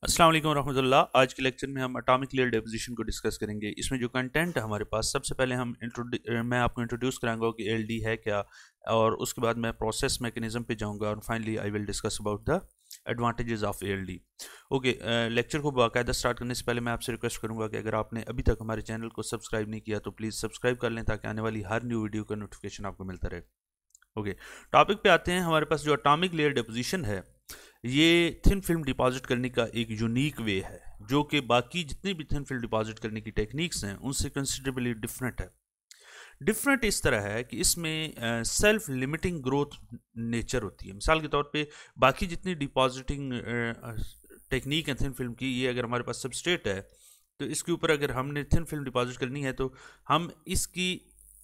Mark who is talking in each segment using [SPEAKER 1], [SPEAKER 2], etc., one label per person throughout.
[SPEAKER 1] अस्सलाम वालेकुम रहमतुल्लाह। आज के लेक्चर में हम एटॉमिक लेयर डिपोजिशन को डिस्कस करेंगे। इसमें जो कंटेंट है हमारे पास, सबसे पहले मैं आपको इंट्रोड्यूस कराऊंगा कि एलडी है क्या, और उसके बाद मैं प्रोसेस मैकेनिज्म पे जाऊंगा, और finally I will discuss about the advantages of LD. Okay, lecture को बाकायदा स्टार्ट करने से पहले मैं आपसे रिक्वेस्ट करूंगा कि अगर आपने अभी तक हमारे चैनल को सब्सक्राइब नहीं किया तो प्लीज़ सब्सक्राइब कर लें, ताकि आने वाली हर न्यू वीडियो का नोटिफिकेशन आपको मिलता रहे। ओके, टॉपिक पे आते हैं। हमारे पास जो एटॉमिक लेयर डिपोजिशन है, ये थिन फिल्म डिपॉजिट करने का एक यूनिक वे है, जो कि बाकी जितनी भी थिन फिल्म डिपॉजिट करने की टेक्निक्स हैं उनसे कंसिडरेबली डिफरेंट है। डिफरेंट इस तरह है कि इसमें सेल्फ लिमिटिंग ग्रोथ नेचर होती है। मिसाल के तौर पे बाकी जितनी डिपॉजिटिंग टेक्निक है थिन फिल्म की, ये अगर हमारे पास सबस्ट्रेट है तो इसके ऊपर अगर हमने थिन फिल्म डिपॉजिट करनी है तो हम इसकी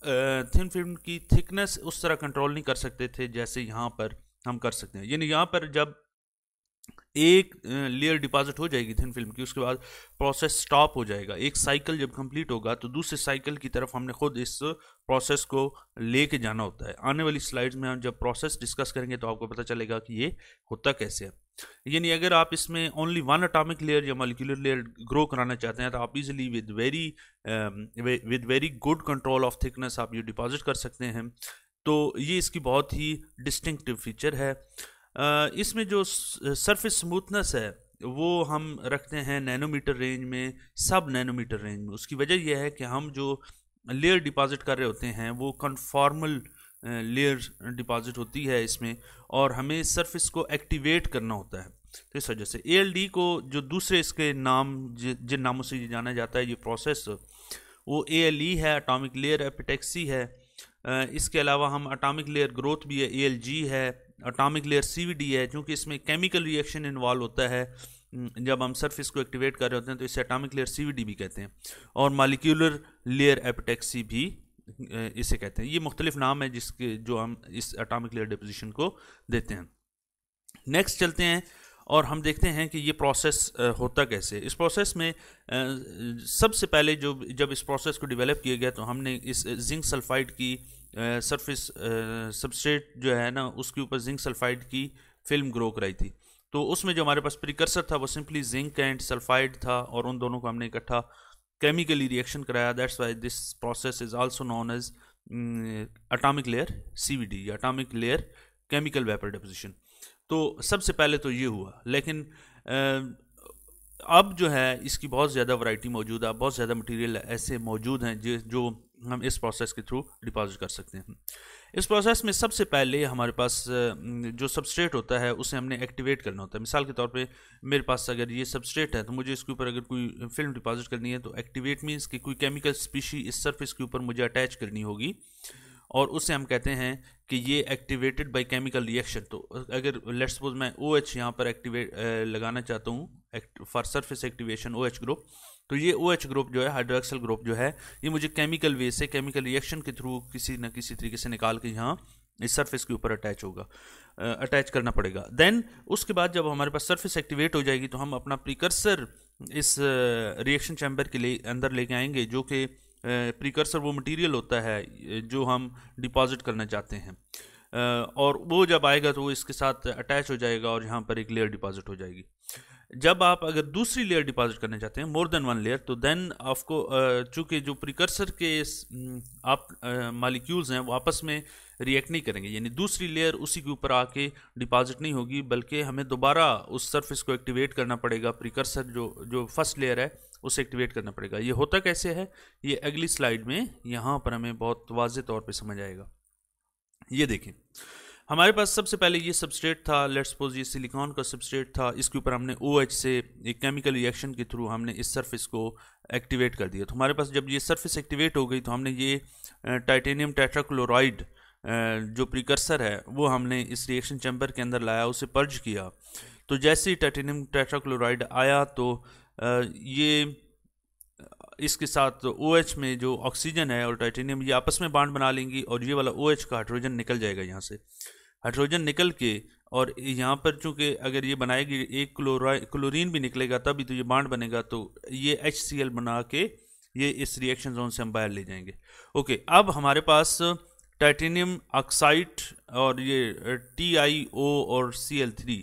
[SPEAKER 1] थिन फिल्म की थिकनेस उस तरह कंट्रोल नहीं कर सकते थे जैसे यहाँ पर हम कर सकते हैं। यानी यहाँ पर जब एक लेयर डिपॉजिट हो जाएगी थिन फिल्म की, उसके बाद प्रोसेस स्टॉप हो जाएगा। एक साइकिल जब कंप्लीट होगा तो दूसरे साइकिल की तरफ हमने खुद इस प्रोसेस को लेके जाना होता है। आने वाली स्लाइड्स में हम जब प्रोसेस डिस्कस करेंगे तो आपको पता चलेगा कि ये होता कैसे है। यानी अगर आप इसमें ओनली वन एटॉमिक लेयर या मॉलिक्यूलर लेयर ग्रो कराना चाहते हैं तो आप easily with very good control of thickness आप ये डिपॉजिट कर सकते हैं। तो ये इसकी बहुत ही डिस्टिंक्टिव फीचर है। इसमें जो सरफेस स्मूथनेस है वो हम रखते हैं नैनोमीटर रेंज में, सब नैनोमीटर रेंज में। उसकी वजह यह है कि हम जो लेयर डिपॉजिट कर रहे होते हैं वो कन्फॉर्मल लेयर डिपॉजिट होती है इसमें, और हमें सरफेस को एक्टिवेट करना होता है। तो इस वजह से एएलडी को जो दूसरे इसके नाम जिन नामों से जाना जाता है ये प्रोसेस, वो एएलई है, एटॉमिक लेयर एपिटेक्सी है। इसके अलावा हम एटॉमिक लेयर ग्रोथ भी है, एएलजी है, एटॉमिक लेयर सीवीडी है, क्योंकि इसमें केमिकल रिएक्शन इन्वॉल्व होता है। जब हम सरफेस को एक्टिवेट कर रहे होते हैं तो इसे एटॉमिक लेयर सीवीडी भी कहते हैं, और मॉलिक्यूलर लेयर एपिटेक्सी भी इसे कहते हैं। ये मुख्तलिफ नाम है जिसके जो हम इस एटॉमिक लेयर डिपोजिशन को देते हैं। नेक्स्ट चलते हैं और हम देखते हैं कि ये प्रोसेस होता कैसे। इस प्रोसेस में सबसे पहले जब इस प्रोसेस को डेवलप किया गया तो हमने इस जिंक सल्फाइड की सरफेस सबस्ट्रेट जो है ना, उसके ऊपर जिंक सल्फाइड की फिल्म ग्रो कराई थी। तो उसमें जो हमारे पास प्रिकर्सर था वो सिंपली जिंक एंड सल्फाइड था, और उन दोनों को हमने इकट्ठा केमिकली रिएक्शन कराया। That's why this process is also known as atomic layer CVD या atomic layer chemical vapour deposition. तो सबसे पहले तो ये हुआ, लेकिन अब जो है इसकी बहुत ज़्यादा वैरायटी मौजूद है, बहुत ज़्यादा मटेरियल ऐसे मौजूद हैं जो हम इस प्रोसेस के थ्रू डिपॉजिट कर सकते हैं। इस प्रोसेस में सबसे पहले हमारे पास जो सबस्ट्रेट होता है उसे हमने एक्टिवेट करना होता है। मिसाल के तौर पे मेरे पास अगर ये सबस्ट्रेट है तो मुझे इसके ऊपर अगर कोई फिल्म डिपॉजिट करनी है तो एक्टिवेट मीन्स कि कोई केमिकल स्पीशी इस सरफेस के ऊपर मुझे अटैच करनी होगी, और उससे हम कहते हैं कि ये एक्टिवेटेड बाय केमिकल रिएक्शन। तो अगर लेट्स सपोज मैं OH यहाँ पर एक्टिवेट लगाना चाहता हूँ for surface activation OH group, तो ये OH ग्रुप जो है, हाइड्रोक्सिल ग्रुप जो है, ये मुझे केमिकल वे से, केमिकल रिएक्शन के थ्रू किसी न किसी तरीके से निकाल के यहाँ इस सरफेस के ऊपर अटैच करना पड़ेगा। देन उसके बाद जब हमारे पास सरफेस एक्टिवेट हो जाएगी तो हम अपना प्रिकर्सर इस रिएक्शन चैम्बर के लिए अंदर लेके आएंगे, जो कि प्रिकर्सर वो मटेरियल होता है जो हम डिपॉजिट करना चाहते हैं, और वो जब आएगा तो वो इसके साथ अटैच हो जाएगा और यहाँ पर एक लेयर डिपॉजिट हो जाएगी। जब आप अगर दूसरी लेयर डिपॉजिट करना चाहते हैं, मोर देन वन लेयर, तो देन आपको चूँकि जो प्रिकर्सर के आप मॉलिक्यूल्स हैं वो आपस में रिएक्ट नहीं करेंगे, यानी दूसरी लेयर उसी के ऊपर आके डिपॉजिट नहीं होगी, बल्कि हमें दोबारा उस सरफेस को एक्टिवेट करना पड़ेगा। प्रिकर्सर जो फर्स्ट लेयर है उसे एक्टिवेट करना पड़ेगा। ये होता कैसे है ये अगली स्लाइड में यहाँ पर हमें बहुत वाज़ेह तौर पे समझ आएगा। ये देखें, हमारे पास सबसे पहले ये सबस्ट्रेट था, लेट्स सपोज ये सिलिकॉन का सबस्ट्रेट था, इसके ऊपर हमने OH से एक केमिकल रिएक्शन के थ्रू हमने इस सरफेस को एक्टिवेट कर दिया। तो हमारे पास जब ये सरफेस एक्टिवेट हो गई तो हमने ये टाइटेनियम टेट्राक्लोराइड जो प्रिकर्सर है वो हमने इस रिएक्शन चैम्बर के अंदर लाया, उसे पर्ज किया। तो जैसे ही टाइटेनियम टेट्राक्लोराइड आया तो ये इसके साथ OH में जो ऑक्सीजन है और टाइटेनियम ये आपस में बॉन्ड बना लेंगी, और ये वाला OH का हाइड्रोजन निकल जाएगा यहाँ से। हाइड्रोजन निकल के, और यहाँ पर चूँकि अगर ये बनाएगी एक क्लोरीन भी निकलेगा तभी तो ये बॉन्ड बनेगा, तो ये HCl बना के ये इस रिएक्शन जोन से हम बाहर ले जाएंगे। ओके, अब हमारे पास टाइटेनियम ऑक्साइड और ये TiO और Cl3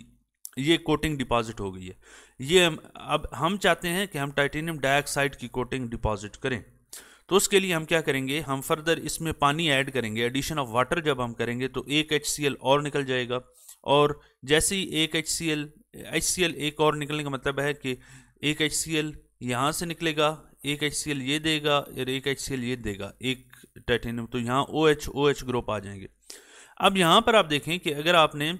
[SPEAKER 1] ये कोटिंग डिपॉजिट हो गई है। ये अब हम चाहते हैं कि हम टाइटेनियम डाइऑक्साइड की कोटिंग डिपॉजिट करें, तो उसके लिए हम क्या करेंगे, हम फर्दर इसमें पानी ऐड करेंगे। एडिशन ऑफ वाटर जब हम करेंगे तो एक HCl और निकल जाएगा, और जैसे ही एक HCl एक और निकलने का मतलब है कि एक HCl यहाँ से निकलेगा, एक HCl ये देगा और एक HCl ये देगा, एक टाइटेनियम, तो यहाँ OH ग्रुप आ जाएंगे। अब यहाँ पर आप देखें कि अगर आपने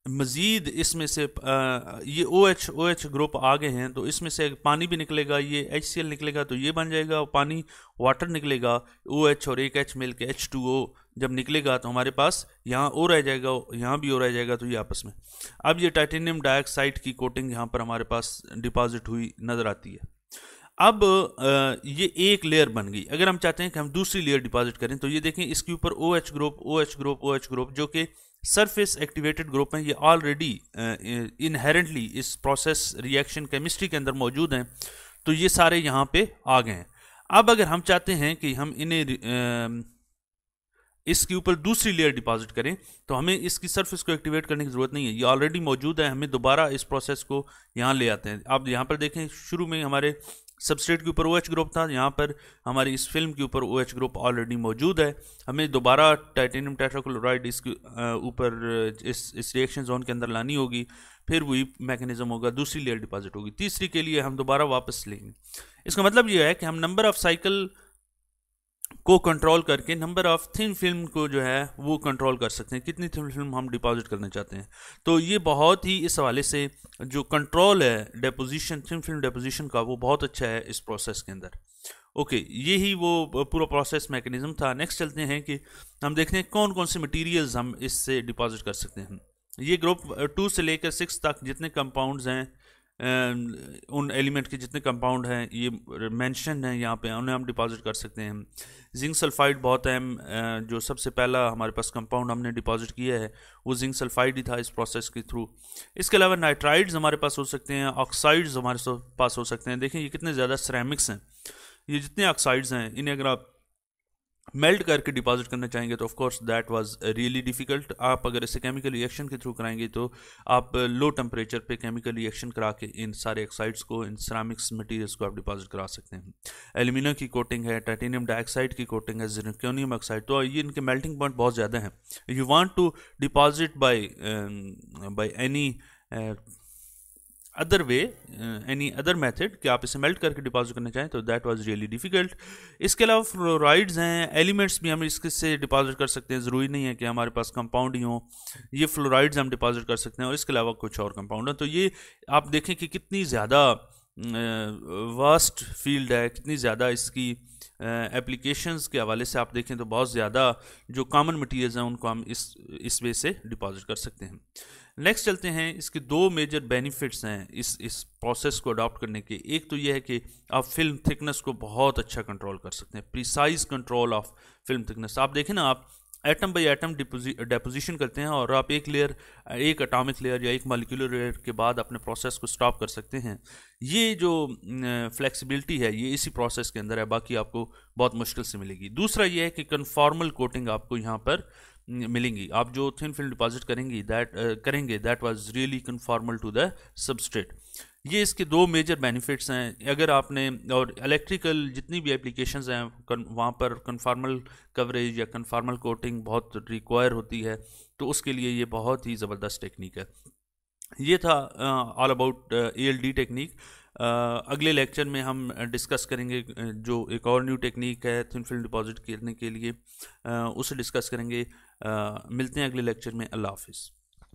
[SPEAKER 1] मज़ीद इसमें से ये OH ग्रुप आ गए हैं, तो इसमें से पानी भी निकलेगा, ये HCl निकलेगा तो ये बन जाएगा, और पानी वाटर निकलेगा, OH और एक H मिल के H2O जब निकलेगा तो हमारे पास यहाँ O रह जाएगा, यहाँ भी O रह जाएगा, तो ये आपस में अब ये टाइटेनियम डाइऑक्साइड की कोटिंग यहाँ पर हमारे पास डिपॉजिट हुई नज़र आती है। अब ये एक लेयर बन गई। अगर हम चाहते हैं कि हम दूसरी लेयर डिपॉजिट करें तो ये देखें, इसके ऊपर OH ग्रुप जो कि सरफेस एक्टिवेटेड ग्रुप हैं, ये ऑलरेडी इनहेरेंटली इस प्रोसेस रिएक्शन केमिस्ट्री के अंदर मौजूद हैं, तो ये सारे यहाँ पे आ गए हैं। अब अगर हम चाहते हैं कि हम इन्हें इसके ऊपर दूसरी लेयर डिपॉजिट करें तो हमें इसकी सरफेस को एक्टिवेट करने की ज़रूरत नहीं है, ये ऑलरेडी मौजूद है, हमें दोबारा इस प्रोसेस को यहाँ ले आते हैं। आप यहाँ पर देखें, शुरू में हमारे सबस्ट्रेट के ऊपर OH ग्रुप था, यहाँ पर हमारी इस फिल्म के ऊपर OH ग्रुप ऑलरेडी मौजूद है, हमें दोबारा टाइटेनियम टेट्राक्लोराइड इसके ऊपर इस रिएक्शन जोन के अंदर लानी होगी, फिर वही मैकेनिज्म होगा, दूसरी लेयर डिपॉजिट होगी, तीसरी के लिए हम दोबारा वापस लेंगे। इसका मतलब ये है कि हम नंबर ऑफ साइकिल को कंट्रोल करके नंबर ऑफ थिन फिल्म को जो है वो कंट्रोल कर सकते हैं, कितनी थिन फिल्म हम डिपॉजिट करना चाहते हैं। तो ये बहुत ही इस हवाले से जो कंट्रोल है डेपोजिशन, थिन फिल्म डेपोजिशन का, वो बहुत अच्छा है इस प्रोसेस के अंदर। ओके, यही वो पूरा प्रोसेस मैकेनिज्म था। नेक्स्ट चलते हैं कि हम देखते हैं कौन कौन से मटीरियल्स हम इससे डिपॉजिट कर सकते हैं। ये ग्रुप 2 से लेकर 6 तक जितने कंपाउंड्स हैं, उन एलिमेंट के जितने कंपाउंड हैं ये मेंशन हैं यहाँ पे, उन्हें हम डिपॉजिट कर सकते हैं। जिंक सल्फाइड बहुत अहम, जो सबसे पहला हमारे पास कंपाउंड हमने डिपॉजिट किया है वो जिंक सल्फाइड ही था इस प्रोसेस के थ्रू। इसके अलावा नाइट्राइड्स हमारे पास हो सकते हैं, ऑक्साइड्स हमारे पास हो सकते हैं। देखिए ये कितने ज़्यादा सिरेमिक्स हैं, ये जितने ऑक्साइड्स हैं इन्हें अगर आप मेल्ट करके डिपॉजिट करना चाहेंगे तो of course that was really difficult. आप अगर इसे केमिकल रिएक्शन के थ्रू कराएंगे तो आप लो टेम्परेचर पे केमिकल रिएक्शन करा के इन सारे ऑक्साइड्स को, इन सिरामिक्स मटेरियल्स को आप डिपॉजिट करा सकते हैं। एल्यूमिनियम की कोटिंग है, टाइटेनियम डाइऑक्साइड की कोटिंग है, जिरकोनियम ऑक्साइड, तो ये इनके मेल्टिंग पॉइंट बहुत ज़्यादा हैं। You want to deposit by any other way, any other method कि आप इसे मेल्ट करके डिपॉजिट करना चाहें तो दैट वाज रियली डिफ़िकल्ट। इसके अलावा फ्लोराइड्स हैं, एलिमेंट्स भी हम इससे डिपॉजिट कर सकते हैं, ज़रूरी नहीं है कि हमारे पास कंपाउंड ही हो, ये फ्लोराइड्स हम डिपॉजिट कर सकते हैं, और इसके अलावा कुछ और कंपाउंड है। तो ये आप देखें कि कितनी ज़्यादा वास्ट फील्ड है, कितनी ज़्यादा इसकी एप्लीकेशंस के हवाले से आप देखें तो बहुत ज़्यादा जो कॉमन मटीरियल्स हैं उनको हम इस वे से डिपॉजिट कर सकते हैं। नेक्स्ट चलते हैं, इसके दो मेजर बेनिफिट्स हैं इस प्रोसेस को अडॉप्ट करने के। एक तो ये है कि आप फिल्म थिकनेस को बहुत अच्छा कंट्रोल कर सकते हैं, precise control of film thickness. आप देखें ना, आप एटम बाई एटम डेपोजिशन करते हैं और आप एक लेयर, एक एटॉमिक लेयर या एक मॉलिक्यूलर लेयर के बाद अपने प्रोसेस को स्टॉप कर सकते हैं। ये जो फ्लेक्सिबिलिटी है ये इसी प्रोसेस के अंदर है, बाकी आपको बहुत मुश्किल से मिलेगी। दूसरा ये है कि कन्फॉर्मल कोटिंग आपको यहाँ पर मिलेंगी। आप जो थिन फिल्म डिपॉजिट करेंगे that was really conformal to the substrate. ये इसके दो मेजर बेनिफिट्स हैं। अगर आपने, और इलेक्ट्रिकल जितनी भी एप्लीकेशंस हैं वहाँ पर कन्फॉर्मल कवरेज या कन्फॉर्मल कोटिंग बहुत रिक्वायर होती है, तो उसके लिए ये बहुत ही ज़बरदस्त टेक्निक है। ये था ऑल अबाउट ALD टेक्निक। अगले लेक्चर में हम डिस्कस करेंगे जो एक और न्यू टेक्निक है थिन फिल्म डिपॉजिट करने के लिए, उसे डिस्कस करेंगे। मिलते हैं अगले लेक्चर में। अल्लाह हाफिज़।